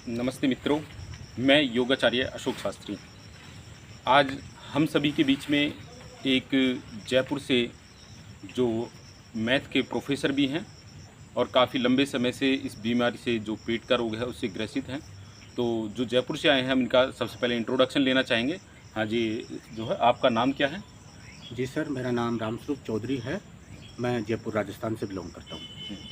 नमस्ते मित्रों, मैं योगाचार्य अशोक शास्त्री। आज हम सभी के बीच में एक जयपुर से जो मैथ के प्रोफेसर भी हैं और काफ़ी लंबे समय से इस बीमारी से जो पेट का रोग है उससे ग्रसित हैं। तो जो जयपुर से आए हैं हम इनका सबसे पहले इंट्रोडक्शन लेना चाहेंगे। हाँ जी, जो है आपका नाम क्या है? जी सर, मेरा नाम रामस्वरूप चौधरी है। मैं जयपुर राजस्थान से बिलोंग करता हूँ।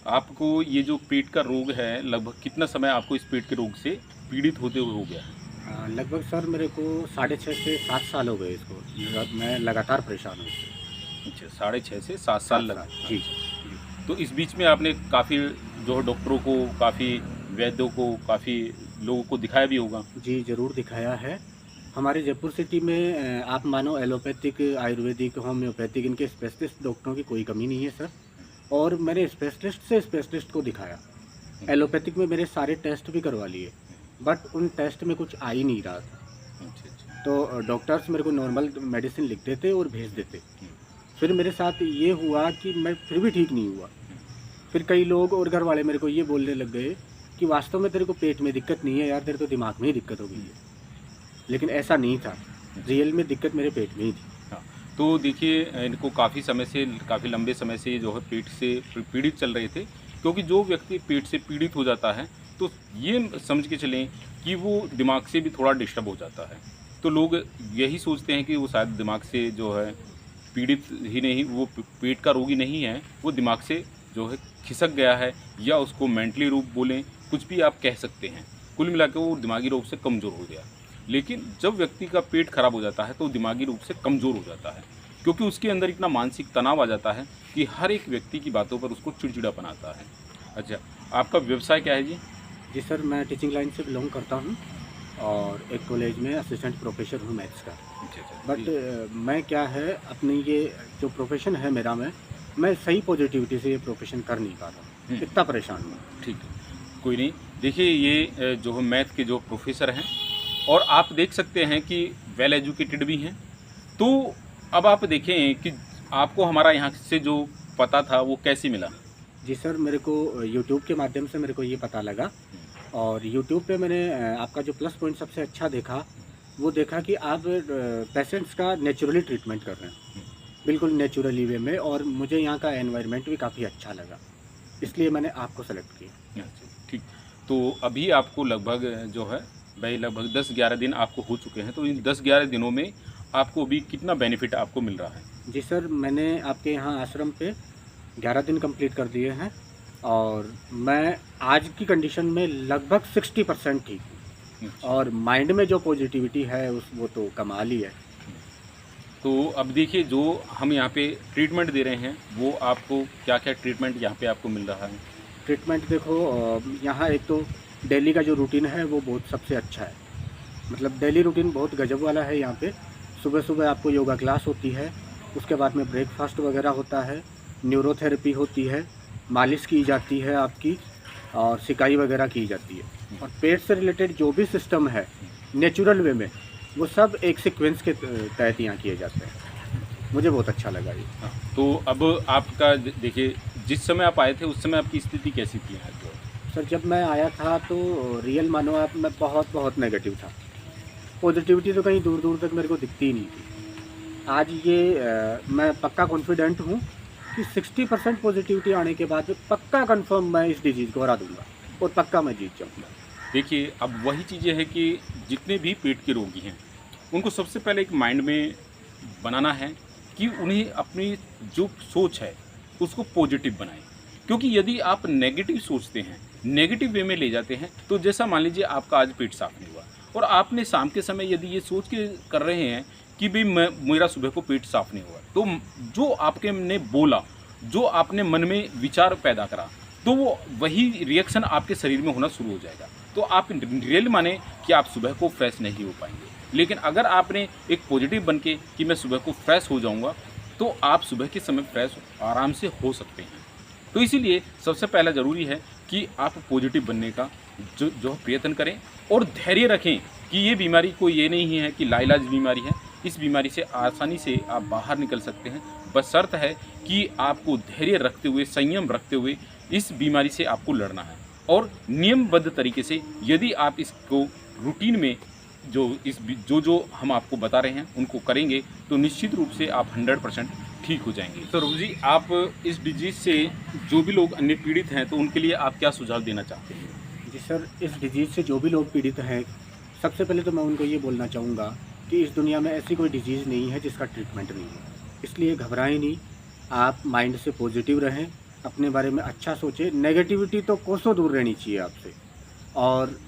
आपको ये जो पेट का रोग है लगभग कितना समय आपको इस पेट के रोग से पीड़ित होते हुए हो गया है? लगभग सर मेरे को 6.5 से 7 साल हो गए इसको। मैं लगातार परेशान हूँ इससे। अच्छा, 6.5 से 7 साल 7 लगा। साल जी, जी। तो इस बीच में आपने काफ़ी जो है डॉक्टरों को, काफ़ी वैद्यों को, काफ़ी लोगों को दिखाया भी होगा। जी, ज़रूर दिखाया है। हमारे जयपुर सिटी में आप मानो एलोपैथिक, आयुर्वेदिक, होम्योपैथिक इनके स्पेशलिस्ट डॉक्टरों की कोई कमी नहीं है सर। और मैंने स्पेशलिस्ट से स्पेशलिस्ट को दिखाया। एलोपैथिक में मेरे सारे टेस्ट भी करवा लिए, बट उन टेस्ट में कुछ आ ही नहीं रहा था। अच्छा, अच्छा। तो डॉक्टर्स मेरे को नॉर्मल मेडिसिन लिख देते और भेज देते। फिर मेरे साथ ये हुआ कि मैं फिर भी ठीक नहीं हुआ। फिर कई लोग और घर वाले मेरे को ये बोलने लग गए कि वास्तव में तेरे को पेट में दिक्कत नहीं है यार, तेरे तो दिमाग में ही दिक्कत हो गई है। लेकिन ऐसा नहीं था, रियल में दिक्कत मेरे पेट में ही थी। हाँ, तो देखिए इनको काफ़ी समय से, काफ़ी लंबे समय से जो है पेट से पीड़ित चल रहे थे, क्योंकि जो व्यक्ति पेट से पीड़ित हो जाता है तो ये समझ के चलें कि वो दिमाग से भी थोड़ा डिस्टर्ब हो जाता है। तो लोग यही सोचते हैं कि वो शायद दिमाग से जो है पीड़ित ही नहीं, वो पेट का रोगी नहीं है, वो दिमाग से जो है खिसक गया है, या उसको मेंटली रूप बोलें, कुछ भी आप कह सकते हैं। कुल मिला के वो दिमागी रूप से कमज़ोर हो गया। लेकिन जब व्यक्ति का पेट खराब हो जाता है तो दिमागी रूप से कमज़ोर हो जाता है, क्योंकि उसके अंदर इतना मानसिक तनाव आ जाता है कि हर एक व्यक्ति की बातों पर उसको चिड़चिड़ापन आता है। अच्छा, आपका व्यवसाय क्या है जी? जी सर, मैं टीचिंग लाइन से बिलोंग करता हूँ और एक कॉलेज में असिस्टेंट प्रोफेसर हूँ मैथ्स का। अच्छा, अच्छा। बट मैं क्या है, अपनी ये जो प्रोफेशन है मेरा, मैं सही पॉजिटिविटी से ये प्रोफेशन कर नहीं पा रहा हूँ। इतना परेशान हूँ। ठीक है, कोई नहीं। देखिए ये जो है मैथ के जो प्रोफेसर हैं और आप देख सकते हैं कि वेल एजुकेटेड भी हैं। तो अब आप देखें कि आपको हमारा यहाँ से जो पता था वो कैसे मिला? जी सर, मेरे को यूट्यूब के माध्यम से मेरे को ये पता लगा। और यूट्यूब पे मैंने आपका जो प्लस पॉइंट सबसे अच्छा देखा, वो देखा कि आप पेशेंट्स का नेचुरली ट्रीटमेंट कर रहे हैं, बिल्कुल नेचुरली वे में। और मुझे यहाँ का एनवायरनमेंट भी काफ़ी अच्छा लगा, इसलिए मैंने आपको सेलेक्ट किया। अच्छा, ठीक। तो अभी आपको लगभग जो है भाई लगभग 10-11 दिन आपको हो चुके हैं। तो इन 10-11 दिनों में आपको अभी कितना बेनिफिट आपको मिल रहा है? जी सर, मैंने आपके यहाँ आश्रम पे 11 दिन कंप्लीट कर दिए हैं और मैं आज की कंडीशन में लगभग 60% ठीक हूँ। अच्छा। और माइंड में जो पॉजिटिविटी है उस वो तो कमाल ही है। तो अब देखिए जो हम यहाँ पे ट्रीटमेंट दे रहे हैं वो आपको क्या-क्या ट्रीटमेंट यहाँ पे आपको मिल रहा है? ट्रीटमेंट देखो, यहाँ एक तो डेली का जो रूटीन है वो बहुत सबसे अच्छा है। मतलब डेली रूटीन बहुत गजब वाला है यहाँ पे। सुबह सुबह आपको योगा क्लास होती है, उसके बाद में ब्रेकफास्ट वगैरह होता है, न्यूरोथेरेपी होती है, मालिश की जाती है आपकी, और सिकाई वगैरह की जाती है। और पेट से रिलेटेड जो भी सिस्टम है नेचुरल वे में, वो सब एक सीक्वेंस के तहत यहाँ किए जाते हैं। मुझे बहुत अच्छा लगा ये। हाँ, तो अब आपका देखिए जिस समय आप आए थे उस समय आपकी स्थिति कैसी थी यहाँ पे? सर, जब मैं आया था तो रियल मानो आप, मैं बहुत बहुत नेगेटिव था। पॉजिटिविटी तो कहीं दूर दूर तक मेरे को दिखती ही नहीं थी। आज ये मैं पक्का कॉन्फिडेंट हूँ कि 60% पॉजिटिविटी आने के बाद में पक्का कंफर्म मैं इस डिजीज़ को हरा दूंगा और पक्का मैं जीत जाऊँगा। देखिए अब वही चीज़ें हैं कि जितने भी पेट के रोगी हैं उनको सबसे पहले एक माइंड में बनाना है कि उन्हें अपनी जो सोच है उसको पॉजिटिव बनाएं। क्योंकि यदि आप नेगेटिव सोचते हैं, नेगेटिव वे में ले जाते हैं, तो जैसा मान लीजिए आपका आज पेट साफ नहीं हुआ और आपने शाम के समय यदि ये सोच के कर रहे हैं कि भाई मेरा सुबह को पेट साफ नहीं हुआ, तो जो आपके ने बोला, जो आपने मन में विचार पैदा करा, तो वो वही रिएक्शन आपके शरीर में होना शुरू हो जाएगा। तो आप रियल माने कि आप सुबह को फ्रेश नहीं हो पाएंगे। लेकिन अगर आपने एक पॉजिटिव बन के कि मैं सुबह को फ्रेश हो जाऊंगा, तो आप सुबह के समय फ्रेश आराम से हो सकते हैं। तो इसीलिए सबसे पहला ज़रूरी है कि आप पॉजिटिव बनने का जो प्रयत्न करें और धैर्य रखें कि ये बीमारी कोई ये नहीं है कि लाइलाज बीमारी है। इस बीमारी से आसानी से आप बाहर निकल सकते हैं। बस शर्त है कि आपको धैर्य रखते हुए, संयम रखते हुए इस बीमारी से आपको लड़ना है। और नियमबद्ध तरीके से यदि आप इसको रूटीन में जो हम आपको बता रहे हैं उनको करेंगे तो निश्चित रूप से आप 100% ठीक हो जाएंगे। तो रूप जी, आप इस डिजीज़ से जो भी लोग अन्य पीड़ित हैं तो उनके लिए आप क्या सुझाव देना चाहते हैं? जी सर, इस डिजीज़ से जो भी लोग पीड़ित हैं, सबसे पहले तो मैं उनको ये बोलना चाहूँगा कि इस दुनिया में ऐसी कोई डिजीज़ नहीं है जिसका ट्रीटमेंट नहीं है। इसलिए घबराएं नहीं, आप माइंड से पॉजिटिव रहें, अपने बारे में अच्छा सोचें, नेगेटिविटी तो कोसों दूर रहनी चाहिए आपसे। और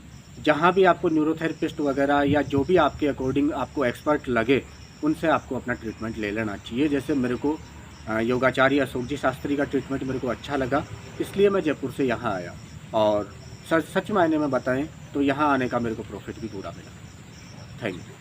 जहाँ भी आपको न्यूरोथेरेपिस्ट वगैरह या जो भी आपके अकॉर्डिंग आपको एक्सपर्ट लगे, उनसे आपको अपना ट्रीटमेंट ले लेना चाहिए। जैसे मेरे को योगाचार्य अशोक जी शास्त्री का ट्रीटमेंट मेरे को अच्छा लगा, इसलिए मैं जयपुर से यहाँ आया। और सच मायने में बताएं तो यहाँ आने का मेरे को प्रॉफिट भी पूरा मिला। Thank you.